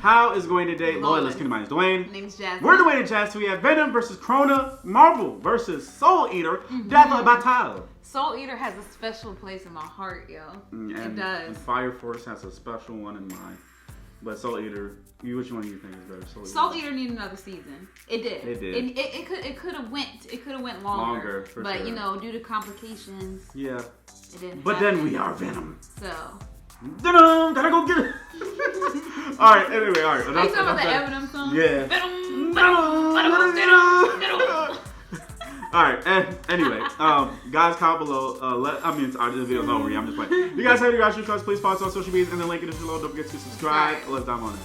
How is going today? Loyalist. My name is Dwayne. My name is Jasmine. We're Dwayne and Jazz. We have Venom vs. Crona, Marvel vs. Soul Eater, Death Battle. Soul Eater has a special place in my heart, yo. It does. And Fire Force has a special one in mind. But Soul Eater, which one do you think is better? Soul Eater needed another season. It did. It did. It could have went longer. But sure. You know, due to complications. Yeah. It didn't. But happen. then we are Venom. So. Venom, gotta go get it. All right. Anyway, all right. Are you talking about the Eminem song? Yeah. Venom. All right. Anyway, guys, comment below. This video's over. I'm just playing. If you guys have any questions, please follow us on social media and the link in the description below. Don't forget to subscribe. Right. Let's dive on it.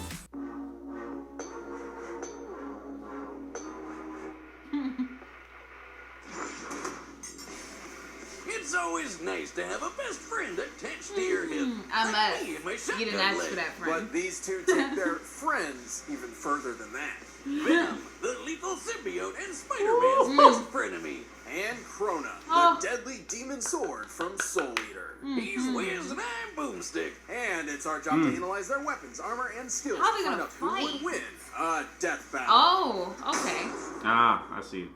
It's always nice to have a best friend attached to your hip. You didn't ask for that friend. But these two take their friends even further than that. Venom, the lethal symbiote and Spider-Man's best frenemy. And Crona, the deadly demon sword from Soul Eater. He's Wiz and I'm Boomstick. And it's our job to analyze their weapons, armor, and skills How are to they find gonna out who fight? would win a death battle. Oh, okay. Ah, I see.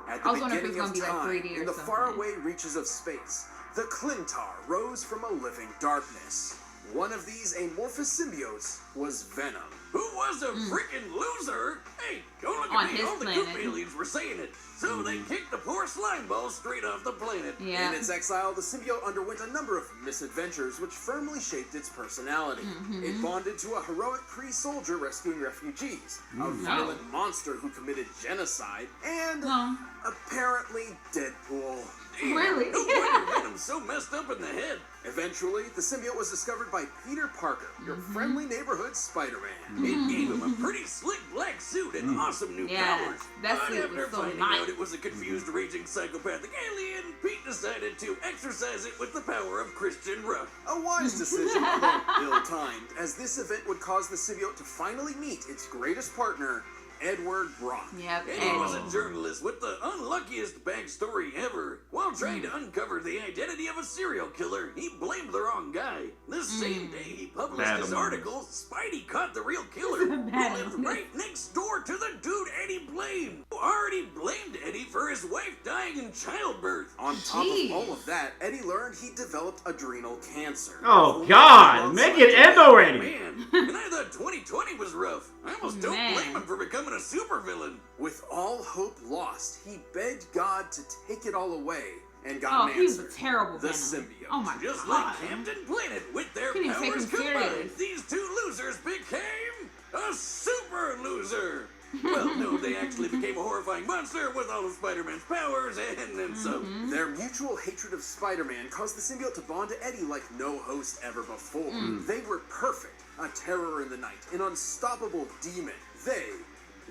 At I the was wondering if beginning it was of gonna be like time, 3D or in the something. faraway reaches of space, the Clintar rose from a living darkness. One of these amorphous symbiotes was Venom. Who was a freaking loser? Hey, don't look On at me. his All the planet. goop aliens were saying it. So they kicked the poor slime ball straight off the planet. Yeah. In its exile, the symbiote underwent a number of misadventures which firmly shaped its personality. It bonded to a heroic Kree soldier rescuing refugees, a violent monster who committed genocide, and apparently Deadpool. Really? No wonder Venom's so messed up in the head. Eventually, the symbiote was discovered by Peter Parker, your friendly neighborhood Spider-Man. It gave him a pretty slick black suit and awesome new powers. That But suit after was so finding nice. out it was a confused, raging, psychopathic alien, Pete decided to exercise it with the power of Christian Rock. A wise decision, although ill-timed, as this event would cause the symbiote to finally meet its greatest partner, Edward Brock. Yep. Eddie was a journalist with the unluckiest backstory ever. While trying to uncover the identity of a serial killer, he blamed the wrong guy. The same day he published his article, Spidey caught the real killer, who lived right next door to the dude Eddie blamed, who already blamed Eddie for his wife dying in childbirth. On top of all of that, Eddie learned he developed adrenal cancer. Oh God, make it end already. Man, and I thought 2020 was rough. I almost don't blame him for becoming a supervillain. With all hope lost, he begged God to take it all away and got Oh, an he was answer. a terrible The Venom. symbiote. Oh my Just God. like Captain Planet, with their Couldn't even take powers him combined, serious. these two losers became a super loser. Well, no, they actually became a horrifying monster with all of Spider-Man's powers and then some. Their mutual hatred of Spider-Man caused the symbiote to bond to Eddie like no host ever before. They were perfect, a terror in the night, an unstoppable demon. They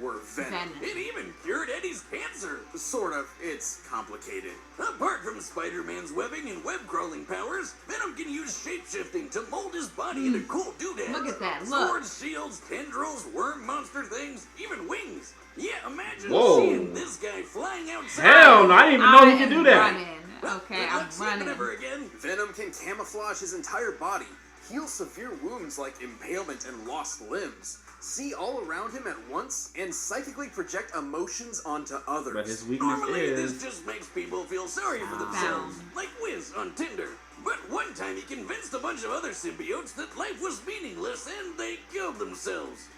were Venom. It even cured Eddie's cancer. Sort of. It's complicated. Apart from Spider-Man's webbing and web-crawling powers, Venom can use shape-shifting to mold his body into cool doodads. Look at that, look. Swords, shields, tendrils, worm monster things, even wings. Yeah, imagine Whoa. seeing this guy flying outside. Hell no, I didn't even know he could do that. Well, Okay, good I'm luck seeing it running. ever again. Venom can camouflage his entire body, heal severe wounds like impalement and lost limbs, see all around him at once, and psychically project emotions onto others. But his weakness Normally, is... this just makes people feel sorry for themselves, like Wiz on Tinder. But one time he convinced a bunch of other symbiotes that life was meaningless and they killed themselves.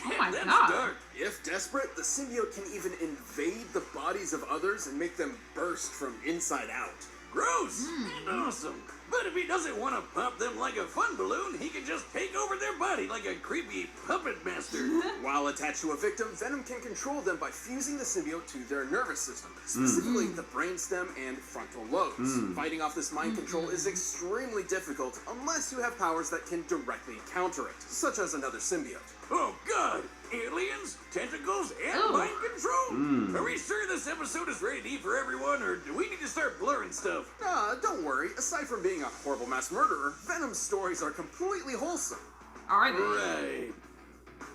Oh my That's God. dark. If desperate, the symbiote can even invade the bodies of others and make them burst from inside out. Gross and awesome. But if he doesn't want to pop them like a fun balloon, he can just take over their body like a creepy puppet master. While attached to a victim, Venom can control them by fusing the symbiote to their nervous system, specifically the brainstem and frontal lobes. Fighting off this mind control is extremely difficult unless you have powers that can directly counter it, such as another symbiote. Oh God! Aliens, tentacles, and mind control? Are we sure this episode is ready for everyone, or do we need to start blurring stuff? Don't worry, aside from being a horrible mass murderer, Venom's stories are completely wholesome. Are they? Right.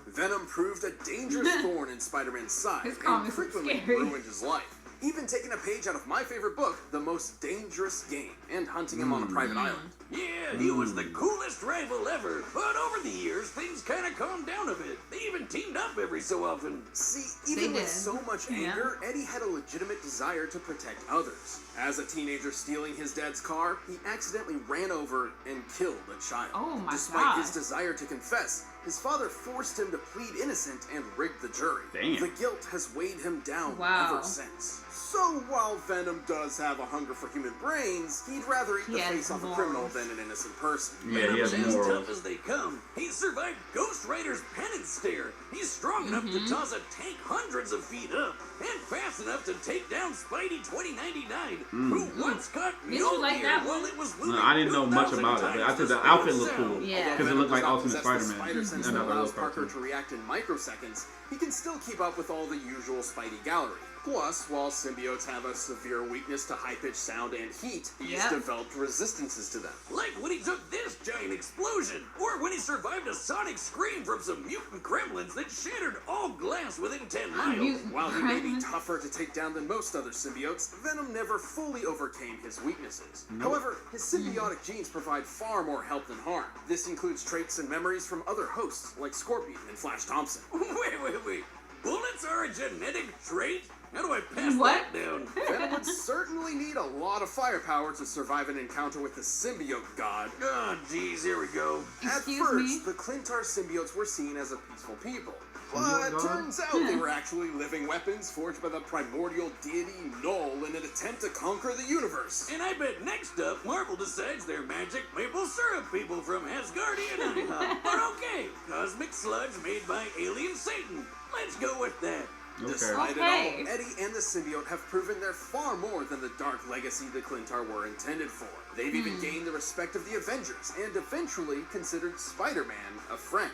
Venom proved a dangerous thorn in Spider-Man's side His and comments are frequently scary. ruined his life. even taking a page out of my favorite book, The Most Dangerous Game, and hunting him on a private island. Yeah, he was the coolest rival ever, but over the years, things kind of calmed down a bit. They even teamed up every so often. See, even They with did. so much anger, Eddie had a legitimate desire to protect others. As a teenager stealing his dad's car, he accidentally ran over and killed a child. Oh my Despite his gosh. desire to confess, his father forced him to plead innocent and rigged the jury. Damn. The guilt has weighed him down Wow. ever since. So while Venom does have a hunger for human brains, he'd rather eat the He has face off a morals. criminal than an innocent person. Yeah, he has Venom's as morals. tough as they come. He survived Ghost Rider's penance stare. He's strong enough to toss a tank hundreds of feet up, and fast enough to take down Spidey 2099, who once caught Did you like Mjolnir that while one? it was No, moving I didn't know much 2,000 about it, but I times think the the outfit speed of looked cool. sound. Yeah. Because it looked like Venom Ultimate does not possess Spider-Man. the spider sense And that not the allows little Parker cartoon. to react in microseconds, he can still keep up with all the usual Spidey gallery. Plus, while symbiotes have a severe weakness to high-pitched sound and heat, he's Yep. developed resistances to them. Like when he took this giant explosion, or when he survived a sonic scream from some mutant gremlins that shattered all glass within 10 miles. Mutant While he may be gremlins. tougher to take down than most other symbiotes, Venom never fully overcame his weaknesses. However, his symbiotic genes provide far more help than harm. This includes traits and memories from other hosts, like Scorpion and Flash Thompson. Wait. Bullets are a genetic trait? How do I pass What? that down? Venom would certainly need a lot of firepower to survive an encounter with the symbiote god. Oh, geez, here we go. At Excuse first, me? the Clintar symbiotes were seen as a peaceful people. Symbiote But god? turns out they were actually living weapons forged by the primordial deity Null in an attempt to conquer the universe. And I bet next up, Marvel decides they're magic maple syrup people from Asgardian IHOP. But okay, cosmic sludge made by alien Satan. Let's go with that. Okay. Despite it Okay. all, Eddie and the symbiote have proven they're far more than the dark legacy the Clintar were intended for. They've even gained the respect of the Avengers and eventually considered Spider-Man a friend.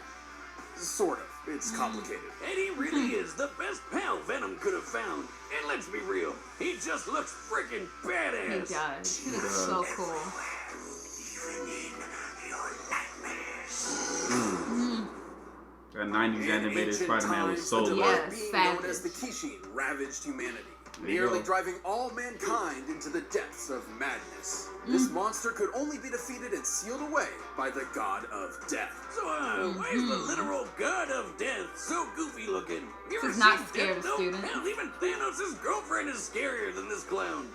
Sort of. It's complicated. Eddie really is the best pal Venom could have found. And let's be real, he just looks freaking He badass. does. He looks so cool. That 90s In animated ancient Spider-Man was times, so a lit. Yeah. demonic being savage. known as the Kishin ravaged humanity, There you nearly go. driving all mankind into the depths of madness. This monster could only be defeated and sealed away by the god of death. So, why is the literal god of death so goofy looking? You ever He's not seen scared Death of Note? students. Hell, even Thanos' girlfriend is scarier than this clown.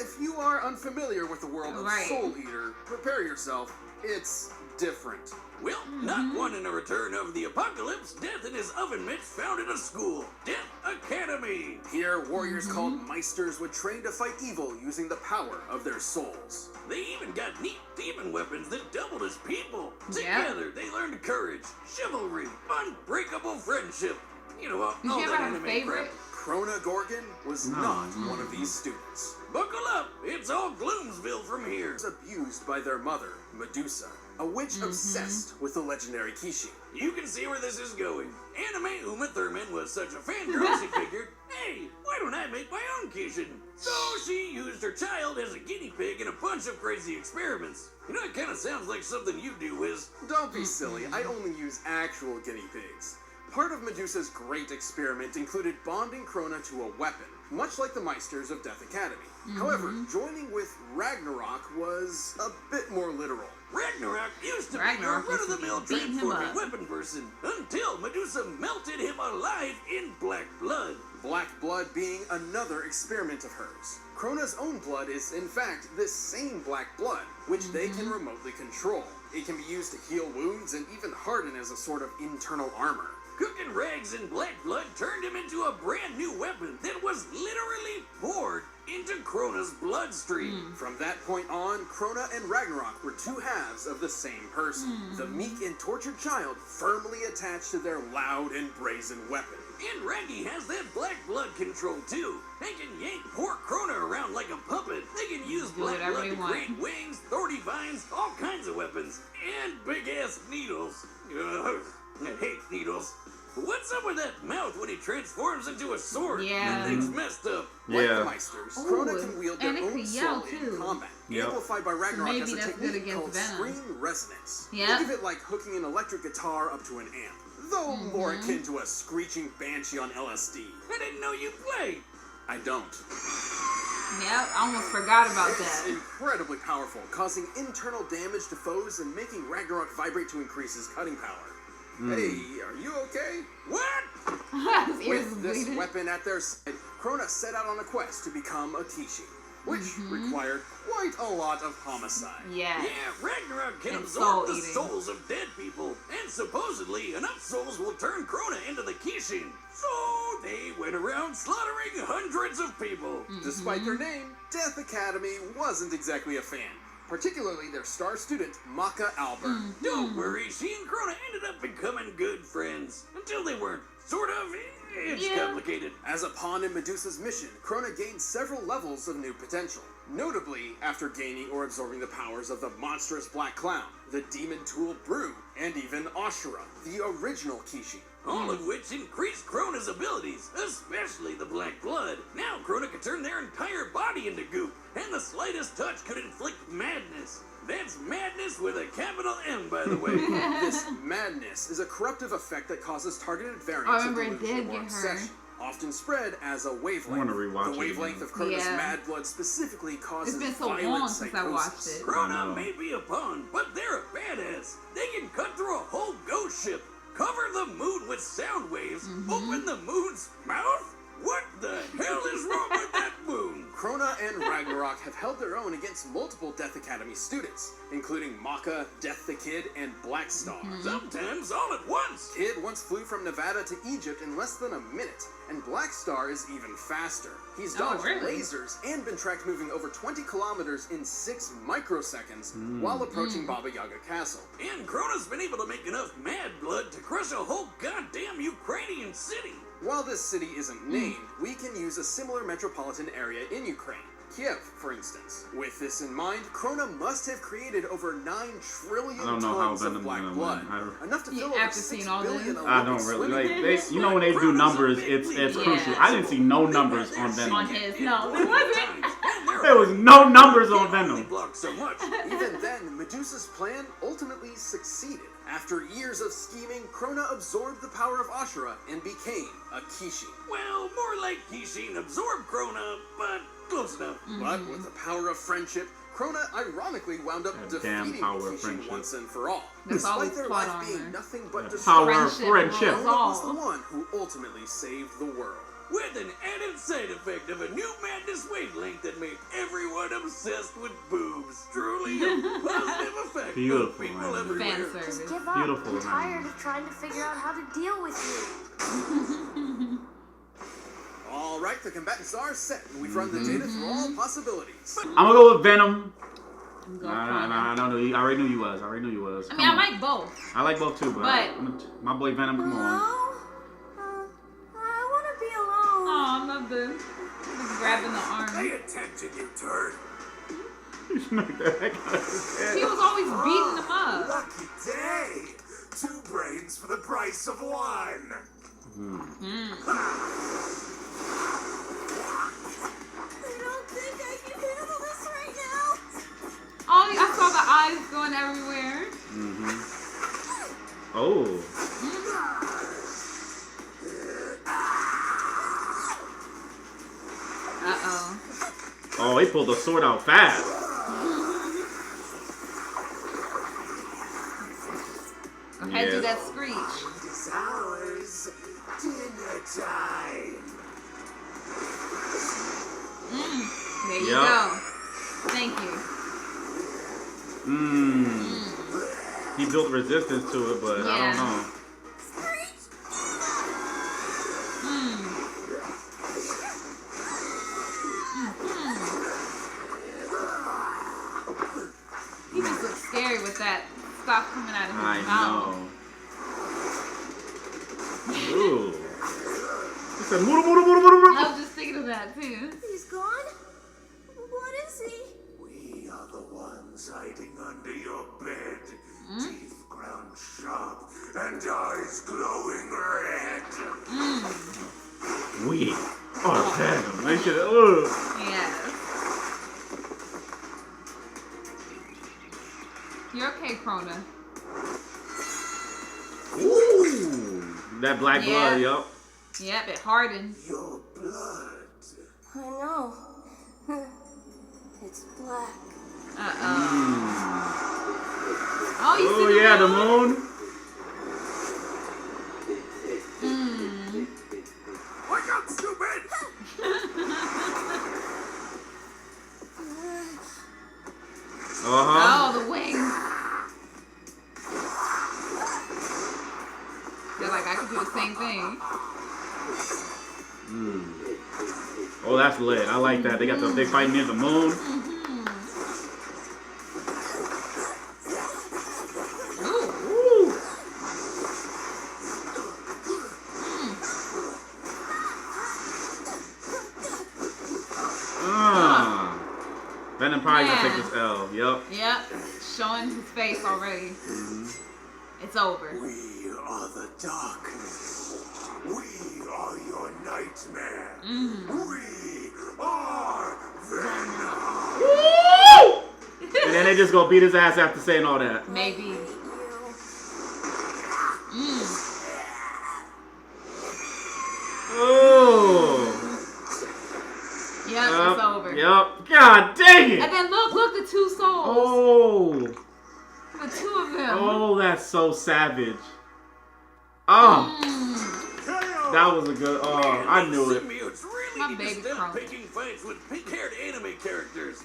If you are unfamiliar with the world of Right. Soul Eater, prepare yourself. It's different. Well, not wanting a return of the apocalypse, Death and his oven mitts founded a school, Death Academy. Here, warriors called Meisters would train to fight evil using the power of their souls. They even got neat demon weapons that doubled as people. Yeah. Together, they learned courage, chivalry, unbreakable friendship. You know, all Did you ever that have a anime favorite? crap. Krona Gorgon was No. not one of these students. Buckle up, it's all Gloomsville from here. Was abused by their mother, Medusa, a witch obsessed with the legendary Kishin. You can see where this is going. Anime Uma Thurman was such a fangirl she figured, hey, why don't I make my own Kishin? So she used her child as a guinea pig in a bunch of crazy experiments. You know, it kind of sounds like something you do, Wiz. Don't be silly, I only use actual guinea pigs. Part of Medusa's great experiment included bonding Krona to a weapon, much like the Meisters of Death Academy. However, joining with Ragnarok was a bit more literal. Ragnarok used to Ragnarok be a used to run-of-the-mill be beating him transforming up. weapon person until Medusa melted him alive in black blood. Black blood being another experiment of hers. Krona's own blood is, in fact, this same black blood, which they can remotely control. It can be used to heal wounds and even harden as a sort of internal armor. Cooking rags in black blood turned him into a brand new weapon that was literally poured into Krona's bloodstream. From that point on, Krona and Ragnarok were two halves of the same person. The meek and tortured child firmly attached to their loud and brazen weapon. And Raggy has that black blood control too. They can yank poor Krona around like a puppet. They can use Do black whatever blood they to want. create wings, thorny vines, all kinds of weapons, and big ass needles. Ugh, I hate needles. But what's up with that mouth when he transforms into a sword? Yeah. That thing's messed up. Like Yeah. the Meisters, Ooh, Krona can wield their and it own could yell, soul in too. combat, Yep. amplified by Ragnarok maybe as a that's good technique against called Venom. screen resonance. Yeah. Think of it like hooking an electric guitar up to an amp, though more akin to a screeching banshee on LSD. I didn't know you played. I don't. Yep, I almost forgot about It's that. incredibly powerful, causing internal damage to foes and making Ragnarok vibrate to increase his cutting power. Hey, are you okay? What? His ears With was this bleeding. weapon at their side, Crona set out on a quest to become a Kishi, which required quite a lot of homicide. Yeah. Yeah, Ragnarok can And absorb the soul-eating. souls of dead people, and supposedly enough souls will turn Crona into the Kishin. So they went around slaughtering hundreds of people. Despite their name, Death Academy wasn't exactly a fan, particularly their star student, Maka Albert. Don't worry, she and Crona ended up becoming good friends. Until they weren't. Sort of. It's Yeah. complicated. As a pawn in Medusa's mission, Crona gained several levels of new potential. Notably, after gaining or absorbing the powers of the monstrous Black Clown, the demon tool Brew, and even Ashura, the original Kishi. All of which increased Crona's abilities, especially the black blood. Now Crona could turn their entire body into goop, and the slightest touch could inflict madness. That's madness with a capital M, by the way. This madness is a corruptive effect that causes targeted I variants of remember it delusion did or get her. obsession, often spread as a wavelength. I wanna rewatch the it wavelength again. of Crona's Yeah. mad blood specifically causes It's been so violent long since I watched psychosis. it. I Crona know. may be a pawn, but they're a badass. They can cut through a whole ghost ship, cover the moon with sound waves, open the moon's mouth? What the hell is wrong with that moon? Crona and Ragnarok have held their own against multiple Death Academy students, including Maka, Death the Kid, and Black Star. Sometimes all at once. Kid once flew from Nevada to Egypt in less than a minute, and Black Star is even faster. He's Oh, dodged really? lasers and been tracked moving over 20 kilometers in 6 microseconds while approaching Baba Yaga Castle. And Crona's been able to make enough mad blood to crush a whole goddamn Ukrainian city. While this city isn't named, we can use a similar metropolitan area in Ukraine. Kiev, for instance. With this in mind, Crona must have created over 9 trillion I don't know how tons of Venom black gonna blood. win. I Enough to Yeah, fill over after 6 seeing all billion this. I don't Olympic really swimming like. pools. You know when they do numbers, it's crucial. I didn't see no numbers on On Venom. his, no, there wasn't. There was no numbers on Venom. Block so much. Even then, Medusa's plan ultimately succeeded. After years of scheming, Crona absorbed the power of Ashura and became a Kishi. Well, more like Kishin absorbed Crona, but close enough. But with the power of friendship, Crona ironically wound up That damn defeating power of Kishin friendship. once and for all. That's all Despite his their plot life being armor. nothing but The destruction, power of friendship. was Crona was the all. one who ultimately saved the world. With an added side effect of a new madness wavelength that made everyone obsessed with boobs. Truly a positive effect Beautiful, of people man. everywhere. Fan service. Just give up. Beautiful, I'm man. tired of trying to figure out how to deal with you. All right, the combatants are set, and we've run the data through all possibilities. I'm gonna go with Venom. Go I don't know. I already knew you was. I mean, I like both. I like both too, but my boy Venom, come on. I want to be alone. Oh, I love this. Just grabbing the arm. Pay attention, you turd. He smacked the heck out of his head. She was always beating him up. Lucky day. 2 brains for the price of 1. I don't think I can handle this right now. Oh, I saw the eyes going everywhere. Oh. Uh-oh. Oh, he pulled the sword out fast. Go ahead, Yeah. do that screech. It's ours. Dinner time. There you Yep. go. Thank you. He built resistance to it, but I Yeah. don't know. He just looks scary with that stuff coming out of his I mouth. know. Ooh. He said, "Muru, muru, muru, muru, muru." I was just thinking of that too. He's gone? What is he? We are the ones hiding under your bed. Teeth ground sharp and eyes glowing red. We are Venom. They should. Ugh. Yes. You're okay, Crona. Ooh. That black Yeah. blood, yup. Yep, it hardened. Your blood. I know. It's black. Oh, you see Oh yeah, the moon. Wake up, stupid! Oh, the wings. They're like, I could do the same thing. Oh, that's lit. I like that. They got they fighting near the moon. Ooh. Venom probably gonna take this L. Yep. Yep. Showing his face already. It's over. We are the darkness. We are your nightmare. We are Venom. Woo! And then they just gonna beat his ass after saying all that. Maybe. Oh. Yep, it's over. Yep. God dang it. And then look, the two souls. Oh. The two of them. Oh, that's so savage. Oh. That was a good. Oh, I knew it. Symbiotes really My need baby to stop crunk. picking fights with pink-haired anime characters.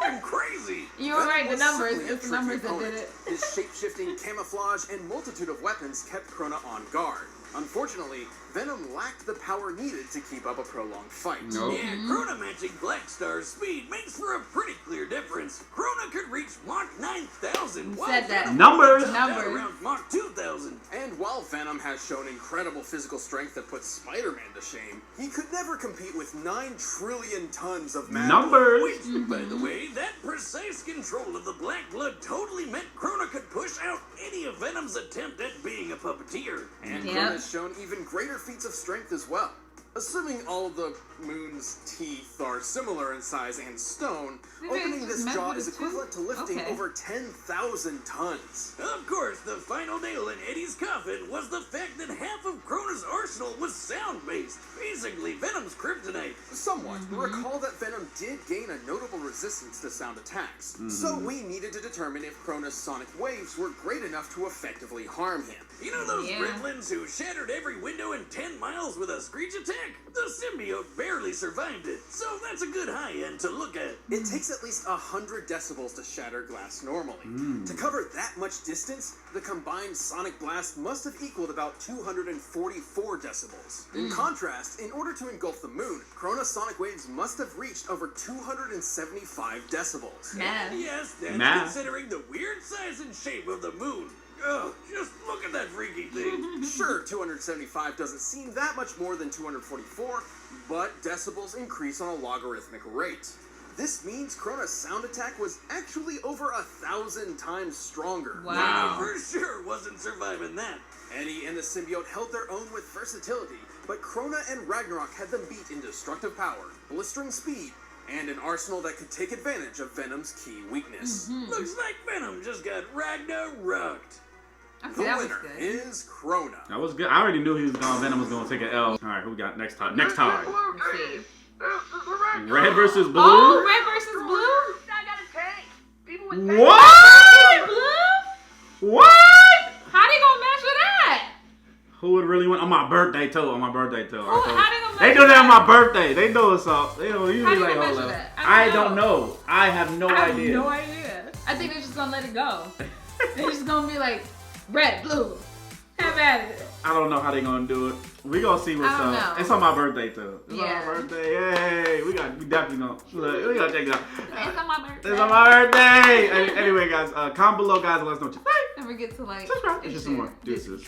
I'm crazy. You were right, the was numbers. certainly a It's the tricky numbers that did opponent. it. His shape-shifting camouflage and multitude of weapons kept Crona on guard. Unfortunately, Venom lacked the power needed to keep up a prolonged fight. Nope. Yeah, Crona matching Black Star's speed makes for a pretty clear difference. Crona could reach Mach 9,000. while Said that. Venom Numbers. topped out Numbers. around Mach 2,000. And while Venom has shown incredible physical strength that puts Spider-Man to shame, he could never compete with 9 trillion tons of matter. Numbers. Wait, by the way, that precise control of the black blood totally meant Crona could push out any of Venom's attempt at being a puppeteer. And Yep. Crona's shown even greater feats of strength as well. Assuming all of the moon's teeth are similar in size and stone, Maybe opening it's this meant jaw for is the two? equivalent to lifting Okay. over 10,000 tons. Of course, the final nail in Eddie's coffin was the fact that half of Crona's arsenal was sound-based, basically Venom's kryptonite. Somewhat. Recall that Venom did gain a notable resistance to sound attacks, so we needed to determine if Crona's sonic waves were great enough to effectively harm him. You know those Yeah. gremlins who shattered every window in 10 miles with a screech attack? The symbiote barely survived it, so that's a good high end to look at. It takes at least 100 decibels to shatter glass normally. To cover that much distance, the combined sonic blast must have equaled about 244 decibels. In contrast, in order to engulf the moon, Crona's sonic waves must have reached over 275 decibels. Math. Yes, that's Math. considering the weird size and shape of the moon. Oh, just look at that freaky thing. Sure, 275 doesn't seem that much more than 244, but decibels increase on a logarithmic rate. This means Crona's sound attack was actually over 1,000 times stronger. Wow. For sure wasn't surviving that. Eddie and the symbiote held their own with versatility, but Crona and Ragnarok had them beat in destructive power, blistering speed, and an arsenal that could take advantage of Venom's key weakness. Looks like Venom just got Ragnaroked. The Okay, that was winner good. is Crona. That was good. I already knew he was going. Venom was going to take an L. All right, who we got next time? Next time. Let's see. Red versus blue. Oh, red versus blue? I got a tank. People with What? Blue? What? How they gonna match with that? Who would really win on my birthday too? On my birthday too. How they gonna They match do with that on my birthday. They know us all. They don't usually How you like gonna hold measure up. that? I I don't don't know. I have no I have idea. no idea. I think they're just gonna let it go. They're just gonna be like, red, blue. Have at it. I don't know how they gonna do it. We gonna see what's I don't up. know. It's on my birthday too. It's on Yeah. my birthday. Yay! We definitely gonna we gotta check it out. It's on my birthday. It's on my birthday. Anyway, guys, comment below, guys, and let us know what you think. Don't forget to like. Subscribe. and It's just some more share. deuces.